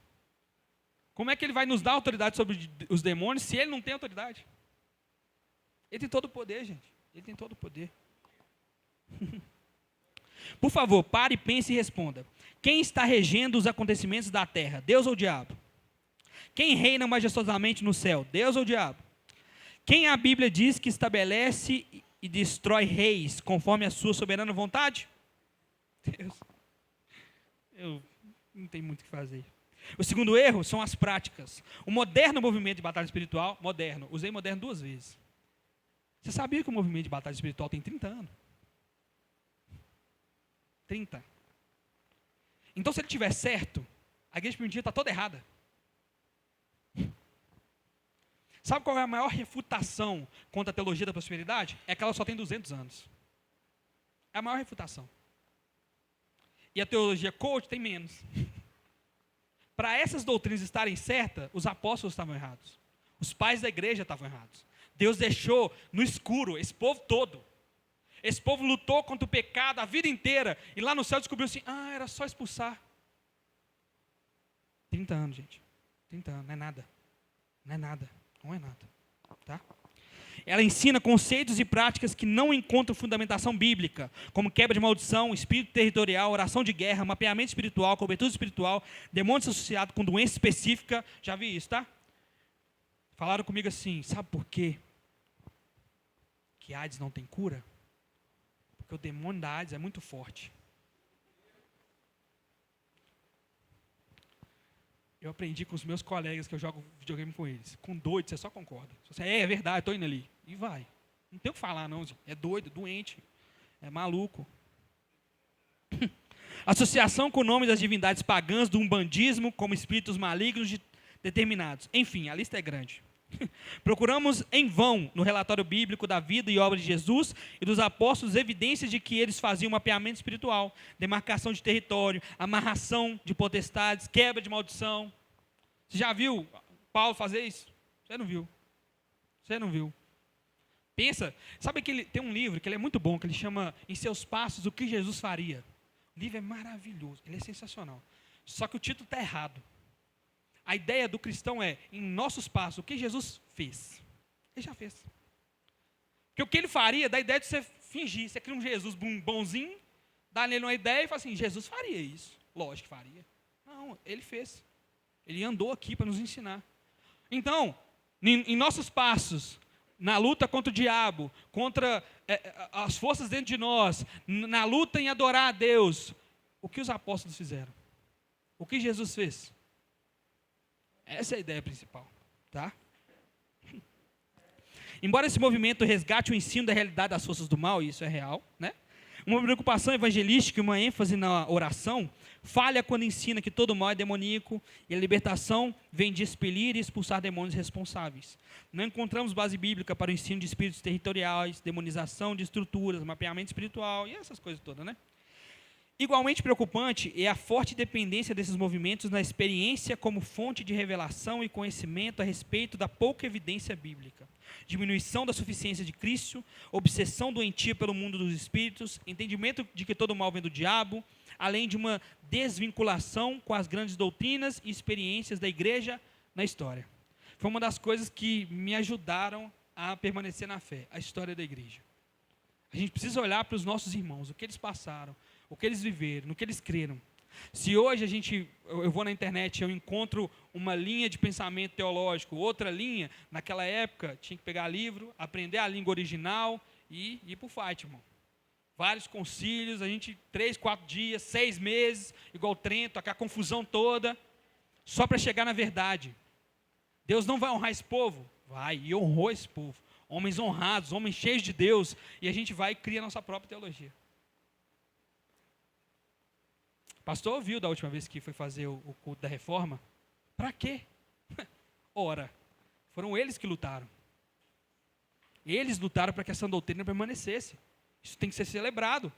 Como é que ele vai nos dar autoridade sobre os demônios se ele não tem autoridade? Ele tem todo o poder, gente. Ele tem todo o poder. Por favor, pare, pense e responda. Quem está regendo os acontecimentos da terra? Deus ou o diabo? Quem reina majestosamente no céu? Deus ou o diabo? Quem a Bíblia diz que estabelece e destrói reis conforme a sua soberana vontade? Deus. Eu não tenho muito o que fazer. O segundo erro são as práticas. O moderno movimento de batalha espiritual, usei moderno 2 vezes. Você sabia que o movimento de batalha espiritual tem 30 anos? 30. Então, se ele estiver certo, a igreja primitiva está toda errada. Sabe qual é a maior refutação contra a teologia da prosperidade? É que ela só tem 200 anos. É a maior refutação. E a teologia coach tem menos. Para essas doutrinas estarem certas, os apóstolos estavam errados. Os pais da igreja estavam errados. Deus deixou no escuro esse povo todo. Esse povo lutou contra o pecado a vida inteira. E lá no céu descobriu assim, era só expulsar. 30 anos, gente. 30 anos, não é nada. Não é nada. Não é nada. Tá? Ela ensina conceitos e práticas que não encontram fundamentação bíblica, como quebra de maldição, espírito territorial, oração de guerra, mapeamento espiritual, cobertura espiritual, demônios associados com doença específica. Já vi isso, tá? Falaram comigo assim, sabe por quê que AIDS não tem cura? Porque o demônio da AIDS é muito forte. Eu aprendi com os meus colegas que eu jogo videogame com eles. Com doido, você só concorda. Você é verdade, estou indo ali. E vai. Não tem o que falar, não. É doido, doente. É maluco. Associação com o nome das divindades pagãs do umbandismo como espíritos malignos determinados. Enfim, a lista é grande. Procuramos em vão, no relatório bíblico da vida e obra de Jesus e dos apóstolos, evidências de que eles faziam mapeamento espiritual, demarcação de território, amarração de potestades, quebra de maldição. Você já viu Paulo fazer isso? Você não viu. Você não viu. Pensa, sabe que tem um livro que ele é muito bom, que ele chama Em Seus Passos, o que Jesus faria. O livro é maravilhoso, ele é sensacional. Só que o título está errado. A ideia do cristão é, em nossos passos, o que Jesus fez. Ele já fez. Porque o que ele faria dá a ideia de você fingir. Você cria um Jesus bonzinho, dá nele uma ideia e fala assim, Jesus faria isso. Lógico que faria. Não, ele fez. Ele andou aqui para nos ensinar. Então, em nossos passos, na luta contra o diabo, contra as forças dentro de nós, na luta em adorar a Deus, o que os apóstolos fizeram? O que Jesus fez? Essa é a ideia principal, tá? Embora esse movimento resgate o ensino da realidade das forças do mal, e isso é real, né? Uma preocupação evangelística e uma ênfase na oração falha quando ensina que todo mal é demoníaco e a libertação vem de expelir e expulsar demônios responsáveis. Não encontramos base bíblica para o ensino de espíritos territoriais, demonização de estruturas, mapeamento espiritual e essas coisas todas, né? Igualmente preocupante é a forte dependência desses movimentos na experiência como fonte de revelação e conhecimento a respeito da pouca evidência bíblica. Diminuição da suficiência de Cristo, obsessão doentia pelo mundo dos espíritos, entendimento de que todo mal vem do diabo, além de uma desvinculação com as grandes doutrinas e experiências da igreja na história. Foi uma das coisas que me ajudaram a permanecer na fé, a história da igreja. A gente precisa olhar para os nossos irmãos, o que eles passaram, o que eles viveram, no que eles creram. Se hoje eu vou na internet, eu encontro uma linha de pensamento teológico, outra linha, naquela época tinha que pegar livro, aprender a língua original e ir para o fight, irmão. Vários concílios, a gente 3, 4 dias, 6 meses, igual Trento, aquela confusão toda, só para chegar na verdade. Deus não vai honrar esse povo? Vai, e honrou esse povo. Homens honrados, homens cheios de Deus, e a gente vai e cria a nossa própria teologia. Pastor ouviu da última vez que foi fazer o culto da reforma? Para quê? Ora, foram eles que lutaram. Eles lutaram para que essa doutrina permanecesse. Isso tem que ser celebrado.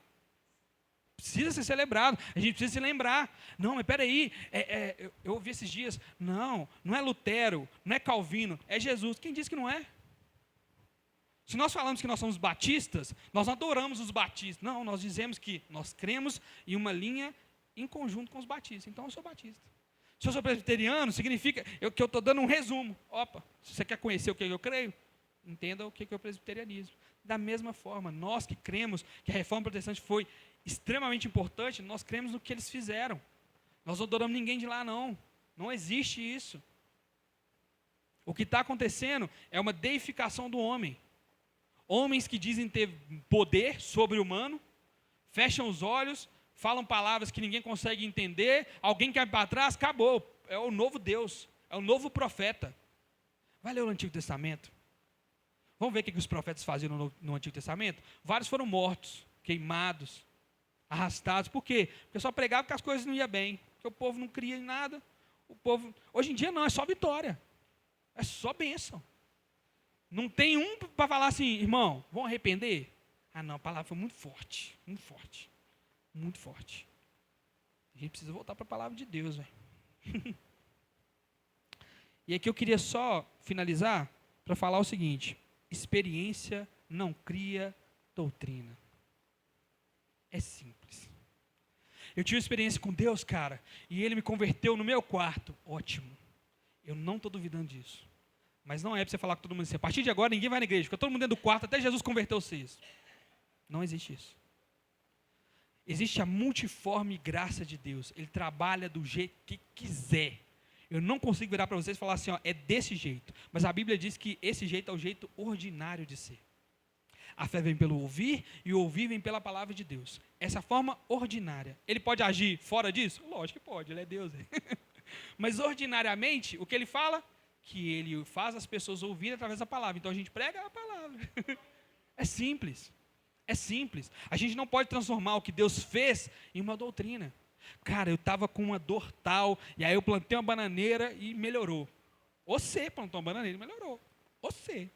Precisa ser celebrado. A gente precisa se lembrar. Não, mas peraí, eu ouvi esses dias. Não é Lutero, não é Calvino, é Jesus. Quem disse que não é? Se nós falamos que nós somos batistas, nós adoramos os batistas. Não, nós dizemos que nós cremos em uma linha em conjunto com os batistas. Então eu sou batista. Se eu sou presbiteriano, significa que eu estou dando um resumo. Opa, se você quer conhecer o que eu creio, entenda o que é o presbiterianismo. Da mesma forma, nós que cremos que a reforma protestante foi extremamente importante, nós cremos no que eles fizeram. Nós não adoramos ninguém de lá, não. Não existe isso. O que está acontecendo é uma deificação do homem. Homens que dizem ter poder sobre-humano, fecham os olhos, falam palavras que ninguém consegue entender, alguém cai para trás, acabou. É o novo Deus, é o novo profeta. Vai ler o Antigo Testamento. Vamos ver o que os profetas faziam no Antigo Testamento? Vários foram mortos, queimados, arrastados. Por quê? Porque só pregavam que as coisas não iam bem, que o povo não cria em nada. Hoje em dia não, é só vitória. É só bênção. Não tem um para falar assim, irmão, vão arrepender? Ah não, a palavra foi muito forte, muito forte. Muito forte. A gente precisa voltar para a palavra de Deus, velho. E aqui eu queria só finalizar para falar o seguinte: experiência não cria doutrina. É simples. Eu tive uma experiência com Deus, cara, e Ele me converteu no meu quarto. Ótimo. Eu não estou duvidando disso. Mas não é para você falar com todo mundo assim, a partir de agora ninguém vai na igreja, fica todo mundo dentro do quarto, até Jesus converteu vocês. Não existe isso. Existe a multiforme graça de Deus. Ele trabalha do jeito que quiser. Eu não consigo virar para vocês e falar assim, ó, é desse jeito. Mas a Bíblia diz que esse jeito é o jeito ordinário de ser. A fé vem pelo ouvir e o ouvir vem pela palavra de Deus. Essa forma ordinária. Ele pode agir fora disso? Lógico que pode, ele é Deus. Mas ordinariamente, o que ele fala? Que ele faz as pessoas ouvirem através da palavra. Então a gente prega a palavra. É simples. É simples. A gente não pode transformar o que Deus fez em uma doutrina. Cara, eu estava com uma dor tal, e aí eu plantei uma bananeira e melhorou. Você plantou uma bananeira e melhorou. Você.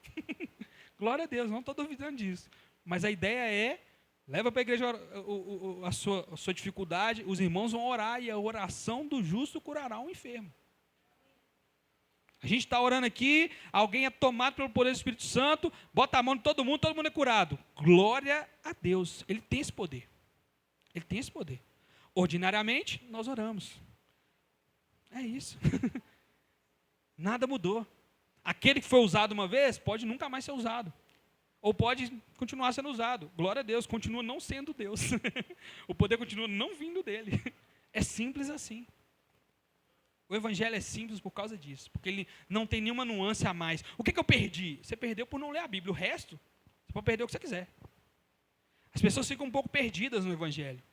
Glória a Deus, não estou duvidando disso. Mas a ideia é, leva para a igreja a sua dificuldade, os irmãos vão orar, e a oração do justo curará o enfermo. A gente está orando aqui, alguém é tomado pelo poder do Espírito Santo, bota a mão em todo mundo é curado. Glória a Deus, Ele tem esse poder. Ele tem esse poder. Ordinariamente, nós oramos. É isso. Nada mudou. Aquele que foi usado uma vez, pode nunca mais ser usado. Ou pode continuar sendo usado. Glória a Deus, continua não sendo Deus. O poder continua não vindo dele. É simples assim. O evangelho é simples por causa disso. Porque ele não tem nenhuma nuance a mais. O que eu perdi? Você perdeu por não ler a Bíblia. O resto, você pode perder o que você quiser. As pessoas ficam um pouco perdidas no evangelho.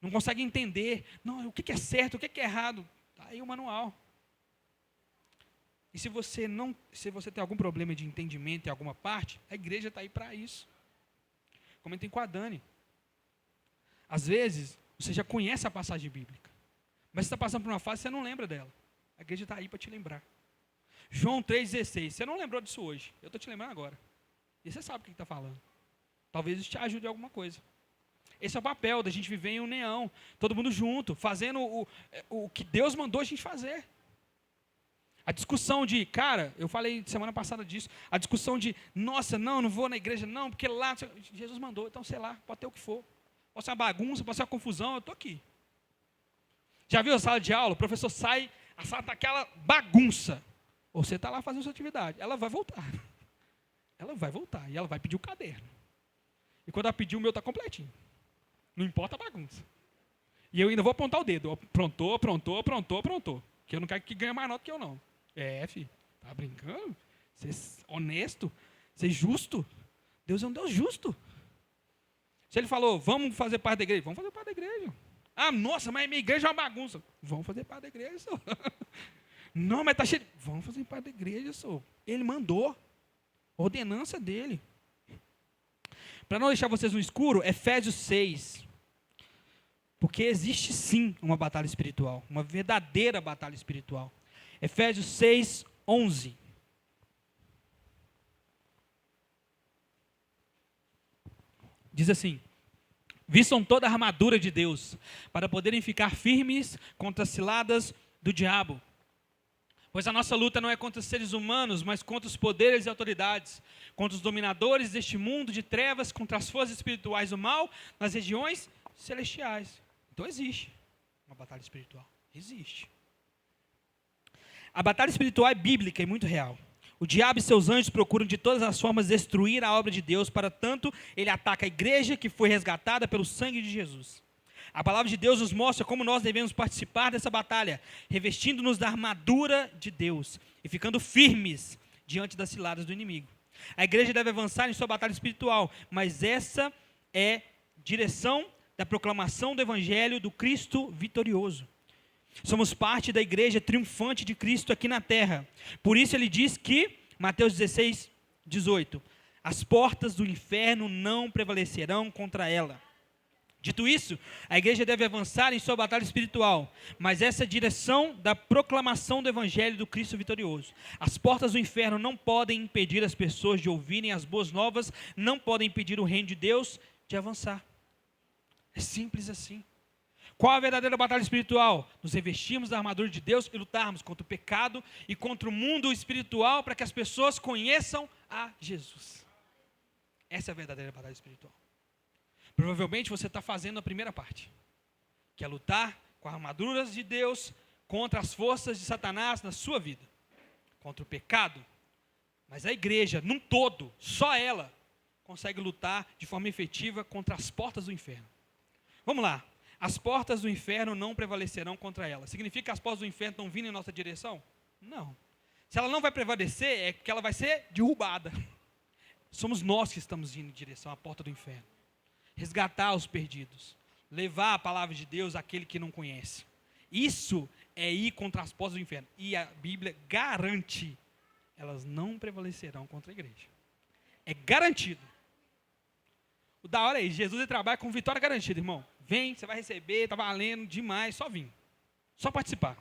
Não conseguem entender. Não, o que é certo, o que é errado. Está aí o manual. E se você tem algum problema de entendimento em alguma parte, a igreja está aí para isso. Comentem com a Dani. Às vezes, você já conhece a passagem bíblica, mas você está passando por uma fase e você não lembra dela. A igreja está aí para te lembrar. João 3,16. Você não lembrou disso hoje. Eu estou te lembrando agora. E você sabe o que está falando. Talvez isso te ajude em alguma coisa. Esse é o papel da gente viver em união. Todo mundo junto, fazendo o que Deus mandou a gente fazer. A discussão de, cara, eu falei semana passada disso, a discussão de, nossa, não vou na igreja, não, porque lá, Jesus mandou, então sei lá, pode ter o que for. Pode ser uma bagunça, pode ser uma confusão, eu estou aqui. Já viu a sala de aula? O professor sai, a sala está aquela bagunça. Você está lá fazendo sua atividade, ela vai voltar. Ela vai voltar e ela vai pedir o caderno. E quando ela pedir, o meu está completinho. Não importa a bagunça. E eu ainda vou apontar o dedo. Aprontou. Que eu não quero que ganhe mais nota que eu não. Filho, tá brincando? Ser honesto, ser justo. Deus é um Deus justo. Se ele falou, vamos fazer parte da igreja, vamos fazer parte da igreja. Ah, nossa, mas minha igreja é uma bagunça. Vamos fazer parte da igreja, senhor. Não, mas está cheio. Vamos fazer parte da igreja, senhor. Ele mandou. Ordenança dele. Para não deixar vocês no escuro, Efésios 6. Porque existe sim uma batalha espiritual. Uma verdadeira batalha espiritual. Efésios 6, 11. Diz assim: vistam toda a armadura de Deus, para poderem ficar firmes contra as ciladas do diabo. Pois a nossa luta não é contra os seres humanos, mas contra os poderes e autoridades, contra os dominadores deste mundo de trevas, contra as forças espirituais do mal, nas regiões celestiais. Então existe uma batalha espiritual. Existe. A batalha espiritual é bíblica e muito real. O diabo e seus anjos procuram de todas as formas destruir a obra de Deus, para tanto ele ataca a igreja que foi resgatada pelo sangue de Jesus. A palavra de Deus nos mostra como nós devemos participar dessa batalha, revestindo-nos da armadura de Deus e ficando firmes diante das ciladas do inimigo. A igreja deve avançar em sua batalha espiritual, mas essa é direção da proclamação do evangelho do Cristo vitorioso. Somos parte da igreja triunfante de Cristo aqui na terra. Por isso ele diz que, Mateus 16, 18, as portas do inferno não prevalecerão contra ela. Dito isso, a igreja deve avançar em sua batalha espiritual, mas essa é a direção da proclamação do evangelho do Cristo vitorioso. As portas do inferno não podem impedir as pessoas de ouvirem as boas novas, não podem impedir o reino de Deus de avançar. É simples assim. Qual a verdadeira batalha espiritual? Nos revestirmos da armadura de Deus e lutarmos contra o pecado e contra o mundo espiritual para que as pessoas conheçam a Jesus. Essa é a verdadeira batalha espiritual. Provavelmente você está fazendo a primeira parte, que é lutar com as armaduras de Deus contra as forças de Satanás na sua vida, contra o pecado. Mas a igreja, num todo, só ela, consegue lutar de forma efetiva contra as portas do inferno. Vamos lá. As portas do inferno não prevalecerão contra ela. Significa que as portas do inferno estão vindo em nossa direção? Não. Se ela não vai prevalecer, é que ela vai ser derrubada. Somos nós que estamos indo em direção à porta do inferno. Resgatar os perdidos. Levar a palavra de Deus àquele que não conhece. Isso é ir contra as portas do inferno. E a Bíblia garante, elas não prevalecerão contra a igreja. É garantido. O da hora é isso, Jesus trabalha com vitória garantida, irmão. Vem, você vai receber, está valendo demais, só vir. Só participar.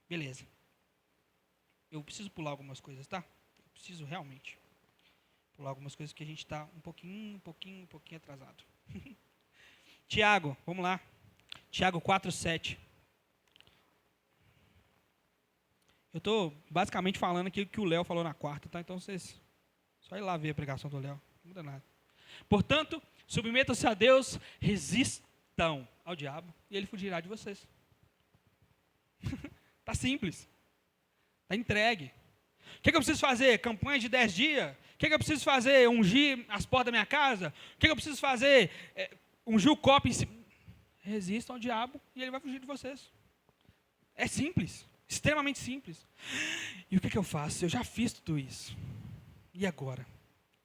Beleza. Eu preciso pular algumas coisas, tá? Eu preciso realmente pular algumas coisas que a gente está um pouquinho atrasado. Tiago, vamos lá. Tiago 4:7. Eu estou basicamente falando aqui o que o Léo falou na quarta, tá? Então vocês, só ir lá ver a pregação do Léo, não muda nada. Portanto, submetam-se a Deus, resistam ao diabo e ele fugirá de vocês. Tá simples. Tá entregue. O que eu preciso fazer? Campanha de 10 dias? O que eu preciso fazer? Ungir as portas da minha casa? O que eu preciso fazer? Ungir o copo em cima. Resistam ao diabo e ele vai fugir de vocês. É simples. Extremamente simples. E o que eu faço? Eu já fiz tudo isso. E agora?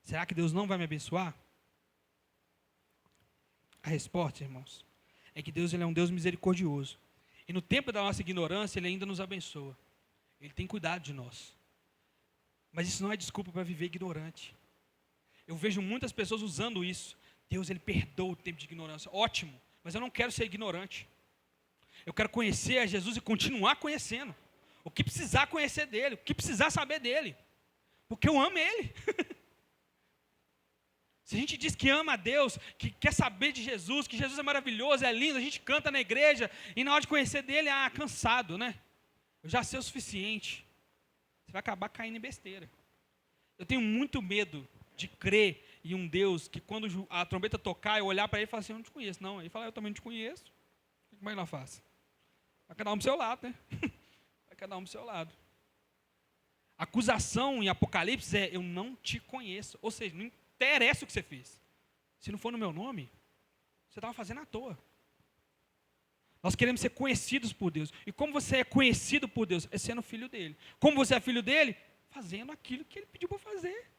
Será que Deus não vai me abençoar? A resposta, irmãos, é que Deus ele é um Deus misericordioso. E no tempo da nossa ignorância, Ele ainda nos abençoa. Ele tem cuidado de nós. Mas isso não é desculpa para viver ignorante. Eu vejo muitas pessoas usando isso. Deus, Ele perdoa o tempo de ignorância. Ótimo, mas eu não quero ser ignorante. Eu quero conhecer a Jesus e continuar conhecendo. O que precisar conhecer dEle, o que precisar saber dEle. Porque eu amo Ele. Se a gente diz que ama a Deus, que quer saber de Jesus, que Jesus é maravilhoso, é lindo, a gente canta na igreja, e na hora de conhecer dele, cansado, né? Eu já sei o suficiente. Você vai acabar caindo em besteira. Eu tenho muito medo de crer em um Deus que quando a trombeta tocar, eu olhar para ele e falar assim, eu não te conheço, não. Ele fala, eu também não te conheço. Como é que nós faz? Vai cada um para o seu lado, né? Vai cada um para o seu lado. A acusação em Apocalipse é, eu não te conheço. Ou seja, não interessa o que você fez. Se não for no meu nome, você estava fazendo à toa. Nós queremos ser conhecidos por Deus. E como você é conhecido por Deus? É sendo filho dele. Como você é filho dele? Fazendo aquilo que ele pediu para fazer.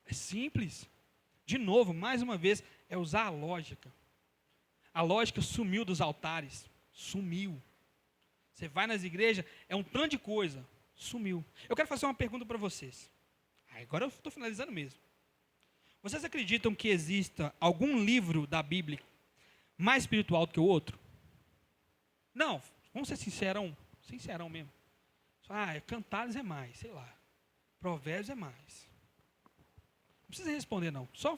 É simples. De novo, mais uma vez, é usar a lógica. A lógica sumiu dos altares. Sumiu. Você vai nas igrejas, é um tanto de coisa. Sumiu. Eu quero fazer uma pergunta para vocês. Agora eu estou finalizando mesmo. Vocês acreditam que exista algum livro da Bíblia mais espiritual do que o outro? Não, vamos ser sincerão mesmo. Cantares é mais, sei lá. Provérbios é mais. Não precisa responder não. Só,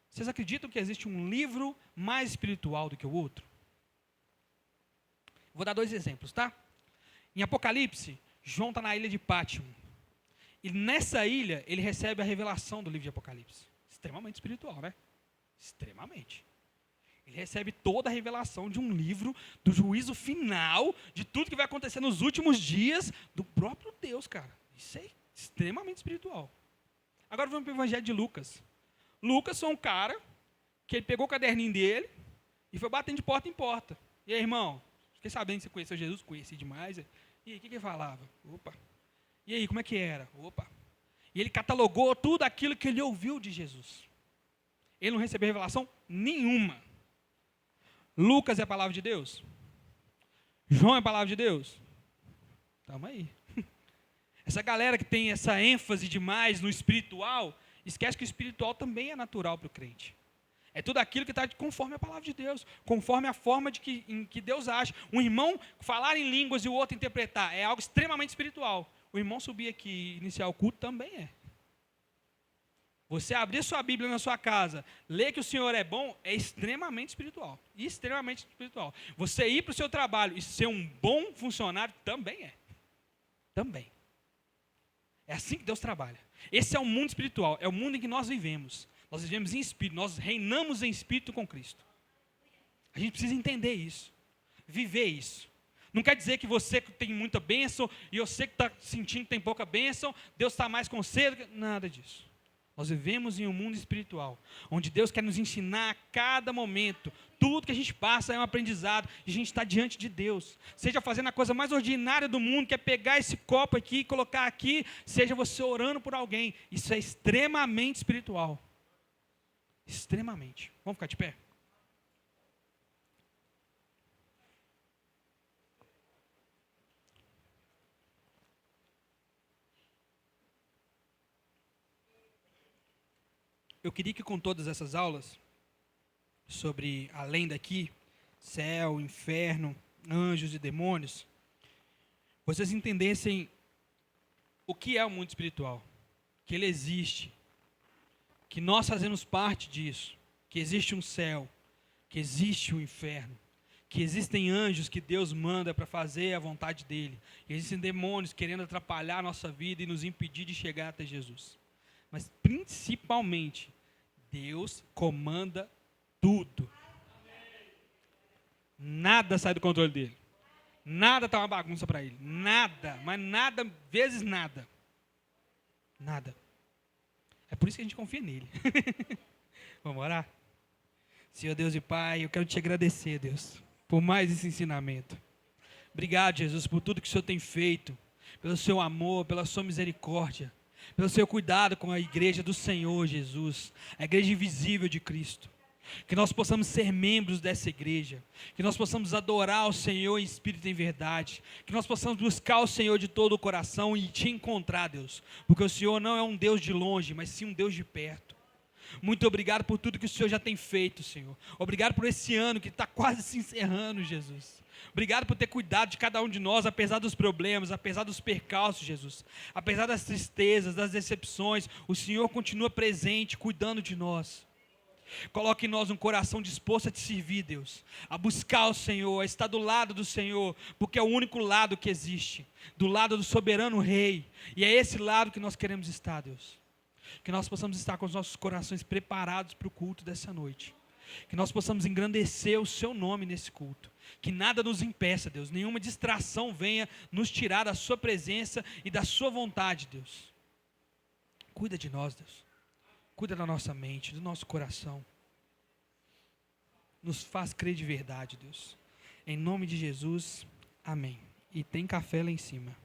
vocês acreditam que existe um livro mais espiritual do que o outro? Vou dar 2 exemplos, tá? Em Apocalipse, João está na ilha de Pátimo. E nessa ilha, ele recebe a revelação do livro de Apocalipse. Extremamente espiritual, né? Extremamente. Ele recebe toda a revelação de um livro, do juízo final, de tudo que vai acontecer nos últimos dias, do próprio Deus, cara. Isso é extremamente espiritual. Agora vamos para o Evangelho de Lucas. Lucas foi um cara que ele pegou o caderninho dele e foi batendo de porta em porta. E aí, irmão, fiquei sabendo que você conheceu Jesus, conheci demais. E aí, o que ele falava? Opa. E aí, como é que era? Opa. E ele catalogou tudo aquilo que ele ouviu de Jesus. Ele não recebeu revelação nenhuma. Lucas é a palavra de Deus? João é a palavra de Deus? Tamo aí. Essa galera que tem essa ênfase demais no espiritual, esquece que o espiritual também é natural para o crente. É tudo aquilo que está conforme a palavra de Deus, conforme a forma em que Deus age. Um irmão falar em línguas e o outro interpretar é algo extremamente espiritual. O irmão subir aqui e iniciar o culto também é. Você abrir sua Bíblia na sua casa, ler que o Senhor é bom, é extremamente espiritual. Extremamente espiritual. Você ir para o seu trabalho e ser um bom funcionário também é. Também. É assim que Deus trabalha. Esse é o mundo espiritual, é o mundo em que nós vivemos. Nós vivemos em espírito, nós reinamos em espírito com Cristo. A gente precisa entender isso, viver isso. Não quer dizer que você tem muita bênção e você que está sentindo que tem pouca bênção, Deus está mais com você. Nada disso. Nós vivemos em um mundo espiritual, onde Deus quer nos ensinar a cada momento. Tudo que a gente passa é um aprendizado e a gente está diante de Deus. Seja fazendo a coisa mais ordinária do mundo, que é pegar esse copo aqui e colocar aqui, seja você orando por alguém. Isso é extremamente espiritual. Extremamente. Vamos ficar de pé? Eu queria que com todas essas aulas, sobre além daqui, céu, inferno, anjos e demônios, vocês entendessem o que é o mundo espiritual, que ele existe, que nós fazemos parte disso, que existe um céu, que existe um inferno, que existem anjos que Deus manda para fazer a vontade dele, e existem demônios querendo atrapalhar a nossa vida e nos impedir de chegar até Jesus. Mas principalmente, Deus comanda tudo. Nada sai do controle dele. Nada está uma bagunça para ele. Nada, mas nada vezes nada. Nada. É por isso que a gente confia nele. Vamos orar? Senhor Deus e Pai, eu quero te agradecer, Deus, por mais esse ensinamento. Obrigado, Jesus, por tudo que o Senhor tem feito, pelo seu amor, pela sua misericórdia, pelo seu cuidado com a igreja do Senhor Jesus, a igreja invisível de Cristo. Que nós possamos ser membros dessa igreja, que nós possamos adorar o Senhor em espírito e em verdade, que nós possamos buscar o Senhor de todo o coração e te encontrar, Deus, porque o Senhor não é um Deus de longe, mas sim um Deus de perto. Muito obrigado por tudo que o Senhor já tem feito, Senhor. Obrigado por esse ano que está quase se encerrando, Jesus. Obrigado por ter cuidado de cada um de nós, apesar dos problemas, apesar dos percalços, Jesus. Apesar das tristezas, das decepções, o Senhor continua presente, cuidando de nós. Coloque em nós um coração disposto a te servir, Deus, a buscar o Senhor, a estar do lado do Senhor, porque é o único lado que existe, do lado do soberano Rei, e é esse lado que nós queremos estar, Deus. Que nós possamos estar com os nossos corações preparados para o culto dessa noite. Que nós possamos engrandecer o seu nome nesse culto. Que nada nos impeça, Deus. Nenhuma distração venha nos tirar da sua presença e da sua vontade, Deus. Cuida de nós, Deus. Cuida da nossa mente, do nosso coração. Nos faz crer de verdade, Deus. Em nome de Jesus, amém. E tem café lá em cima.